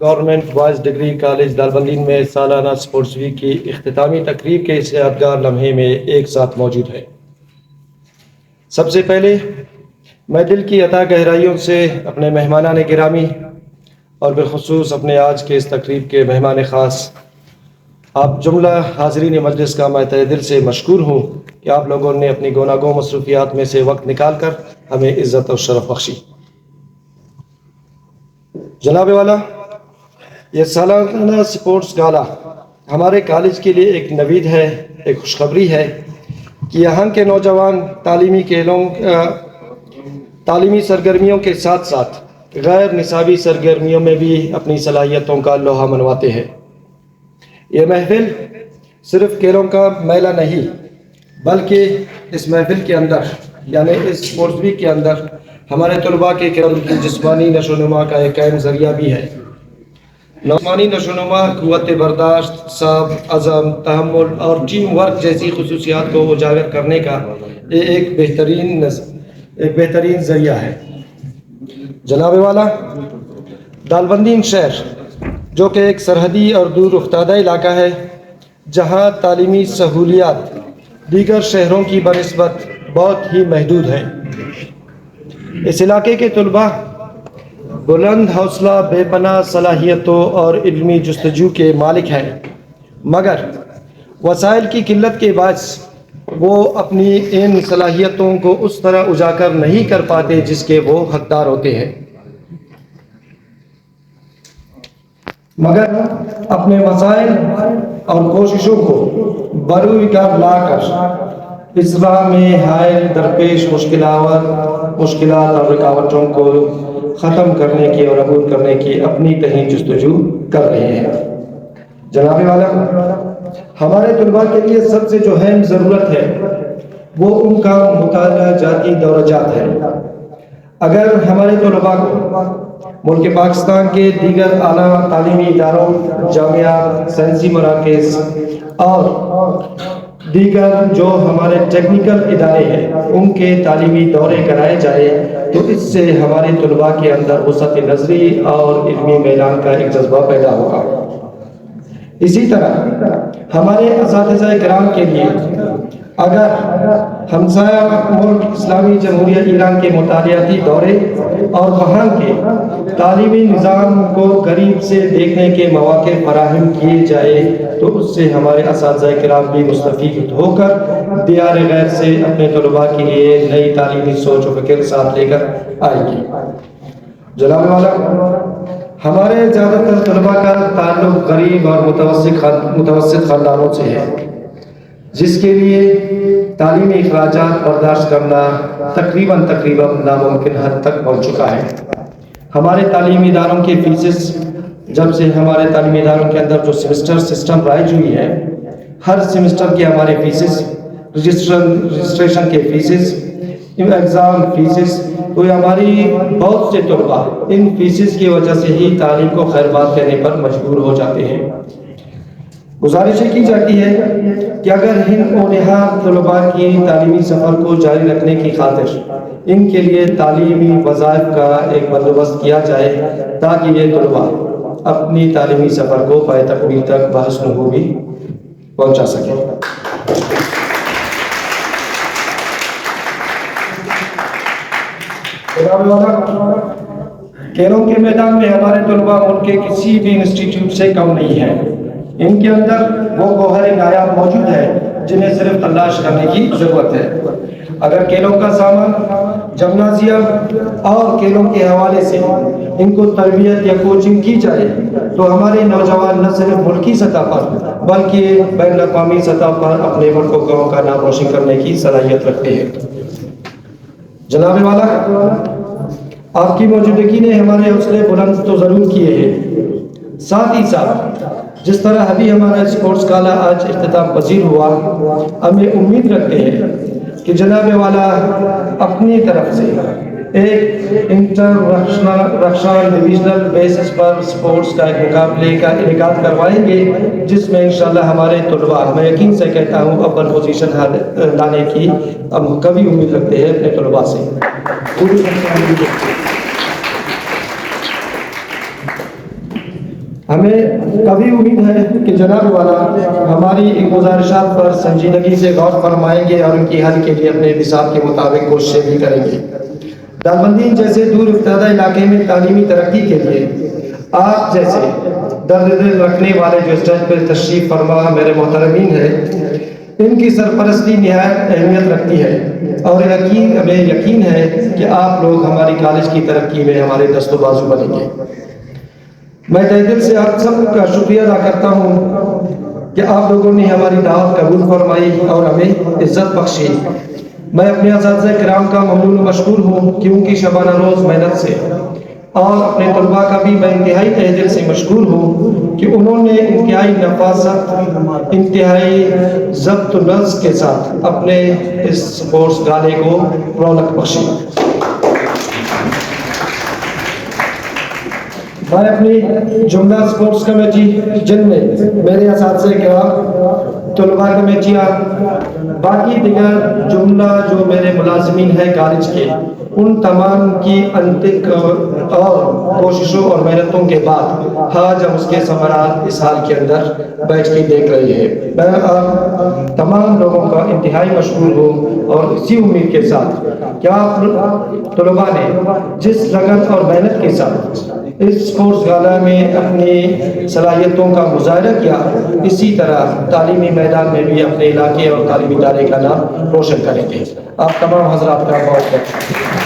Government boys degree college Dalbandin میں سالانہ sports week کی اختتامی تقریب کے اس یادگار لمحے میں ایک ساتھ موجود ہے۔ سب سے پہلے میں دل کی عطا گہرائیوں سے اپنے مہمانان گرامی اور بالخصوص اپنے آج کے اس تقریب کے مہمان خاص آپ جملہ حاضرین مجلس کا میں تہہ دل سے مشکور ہوں کہ آپ لوگوں نے اپنی گوناگوں مصروفیات میں سے وقت نکال کر ہمیں عزت اور شرف بخشی۔ جناب والا، یہ سالانہ اسپورٹس گالا ہمارے کالج کے لیے ایک نوید ہے، ایک خوشخبری ہے کہ یہاں کے نوجوان تعلیمی سرگرمیوں کے ساتھ ساتھ غیر نصابی سرگرمیوں میں بھی اپنی صلاحیتوں کا لوہا منواتے ہیں۔ یہ محفل صرف کھیلوں کا میلہ نہیں بلکہ اس محفل کے اندر یعنی اس اسپورٹس ویک کے اندر ہمارے طلباء کے جسمانی نشو و نما کا ایک اہم ذریعہ بھی ہے۔ جسمانی نشو و نما قوت برداشت، صبر، عزم، تحمل اور ٹیم ورک جیسی خصوصیات کو اجاگر کرنے کا ایک بہترین ذریعہ ہے۔ جناب والا، دالبندین شہر جو کہ ایک سرحدی اور دور افتادہ علاقہ ہے جہاں تعلیمی سہولیات دیگر شہروں کی بنسبت بہت ہی محدود ہیں، اس علاقے کے طلباء بلند حوصلہ، بے پناہ صلاحیتوں اور علمی جستجو کے مالک ہیں، مگر وسائل کی قلت کے باعث وہ اپنی ان صلاحیتوں کو اس طرح اجاگر نہیں کر پاتے جس کے وہ حقدار ہوتے ہیں، مگر اپنے مسائل اور کوششوں کو بروئے لا کر اس راہ میں حائل درپیش مشکلات اور رکاوٹوں کو ختم کرنے کی اور عبور کرنے کی اپنی تہی جستجو کر رہے ہیں۔ جناب والا، ہمارے طلباء کے لیے سب سے جو اہم ضرورت ہے وہ ان کا مطالعہ جاتی درجات ہے۔ اگر ہمارے طلباء کو ملک پاکستان کے دیگر اعلیٰ تعلیمی اداروں، جامعات، سائنسی مراکز اور دیگر جو ہمارے ٹیکنیکل ادارے ہیں ان کے تعلیمی دورے کرائے جائے تو اس سے ہمارے طلباء کے اندر وسعت نظری اور علمی میدان کا ایک جذبہ پیدا ہوگا۔ اسی طرح ہمارے اساتذہ کرام کے لیے اگر ہمسایہ ملک اسلامی جمہوریہ ایران کے مطالعاتی دورے اور وہاں کے تعلیمی نظام کو قریب سے دیکھنے کے مواقع فراہم کیے جائے تو اس سے ہمارے اساتذہ کرام بھی مستفید ہو کر دیار غیر سے اپنے طلباء کے لیے نئی تعلیمی سوچ و فکر ساتھ لے کر آئے گی۔ جناب والا، ہمارے زیادہ تر طلباء کا تعلق غریب اور متوسط خاندانوں سے ہے، جس کے لیے تعلیمی اخراجات برداشت کرنا تقریباً ناممکن حد تک پہنچ چکا ہے۔ ہمارے تعلیمی اداروں کی فیسز جب سے ہمارے تعلیمی اداروں کے اندر جو سیمسٹر سسٹم رائج ہوئی ہے، ہر سیمسٹر کی ہمارے فیسز، رجسٹریشن کے فیسز، ایگزام فیسز، تو ہماری بہت سے طلباء ان فیسز کی وجہ سے ہی تعلیم کو خیر بات کرنے پر مجبور ہو جاتے ہیں۔ گزارش کی جاتی ہے کہ اگر ان اونہا طلباء کی تعلیمی سفر کو جاری رکھنے کی خاطر ان کے لیے تعلیمی وظائف کا ایک بندوبست کیا جائے تاکہ یہ طلباء اپنی تعلیمی سفر کو پائے تکمیل تک بحسن خوبی پہنچا سکیں۔ کھیلوں کے میدان میں ہمارے طلباء ملک کے کسی بھی انسٹیٹیوٹ سے کم نہیں ہیں، ان کے اندر وہ گوہر نایاب موجود ہے جنہیں صرف تلاش کرنے کی ضرورت ہے۔ اگر کھیلوں کا سامان، جمنازیم اور کھیلوں کے حوالے سے ان کو تربیت یا کوچنگ کی جائے تو ہمارے نوجوان نہ صرف ملکی سطح پر بلکہ بین الاقوامی سطح پر اپنے ملک و قوم کا نام روشن کرنے کی صلاحیت رکھتے ہیں۔ جناب والا، آپ کی موجودگی نے ہمارے حوصلے بلند تو ضرور کیے ہیں، ساتھ ہی ساتھ جس طرح ابھی ہمارا اسپورٹس گالا آج اختتام پذیر ہوا، ہمیں امید رکھتے ہیں کہ جناب والا اپنی طرف سے ایک انٹر-رخشان ڈویژنل بیسس پر اسپورٹس کا ایک مقابلے کا انعقاد کروائیں گے جس میں انشاءاللہ ہمارے طلباء، میں یقین سے کہتا ہوں، اول پوزیشن لانے کی ہم کبھی امید رکھتے ہیں اپنے طلباء سے۔ ہمیں کبھی امید ہے کہ جناب والا ہماری ان گزارشات پر سنجیدگی سے غور فرمائیں گے اور ان کی حل کے لیے اپنے حساب کے مطابق کوششیں بھی کریں گے۔ دارالمندین جیسے دور افتادہ علاقے میں تعلیمی ترقی کے لیے آپ جیسے درد دل رکھنے والے جو اسٹیج پر تشریف فرما میرے محترمین ہیں، ان کی سرپرستی نہایت اہمیت رکھتی ہے، اور ہمیں یقین ہے کہ آپ لوگ ہماری کالج کی ترقی میں ہمارے دست و بازو بنیں گے۔ میں تہ دل سے آپ سب کا شکریہ ادا کرتا ہوں کہ آپ لوگوں نے ہماری دعوت قبول فرمائی اور ہمیں عزت بخشی۔ میں اپنے اساتذہ کرام کا ممنون و مشکور ہوں کہ ان کی شبانہ روز محنت سے، اور اپنے طلباء کا بھی میں انتہائی تہ دل سے مشکور ہوں کہ انہوں نے انتہائی نفاست، انتہائی ضبط و نظم کے ساتھ اپنے اس اسپورٹس گالے کو رونق بخشی۔ میں اپنی جملہ اسپورٹس کمیٹی، جن میں میرے اساتذہ کرام، طلباء کمیٹیاں، باقی دیگر جملہ جو میرے ملازمین ہیں کالج کے، ان تمام کی انتق اور کوششوں اور محنتوں کے بعد آج ہم اس کے ثمرات اس حال کے اندر بیٹھ کے دیکھ رہے ہیں۔ میں آپ تمام لوگوں کا انتہائی مشکور ہوں، اور اسی امید کے ساتھ کہ آپ طلباء نے جس لگن اور محنت کے ساتھ اس اسپورٹس گالا میں اپنی صلاحیتوں کا مظاہرہ کیا، اسی طرح تعلیمی میدان میں بھی اپنے علاقے اور تعلیمی ادارے کا نام روشن کریں گے۔ آپ تمام حضرات کا بہت بہت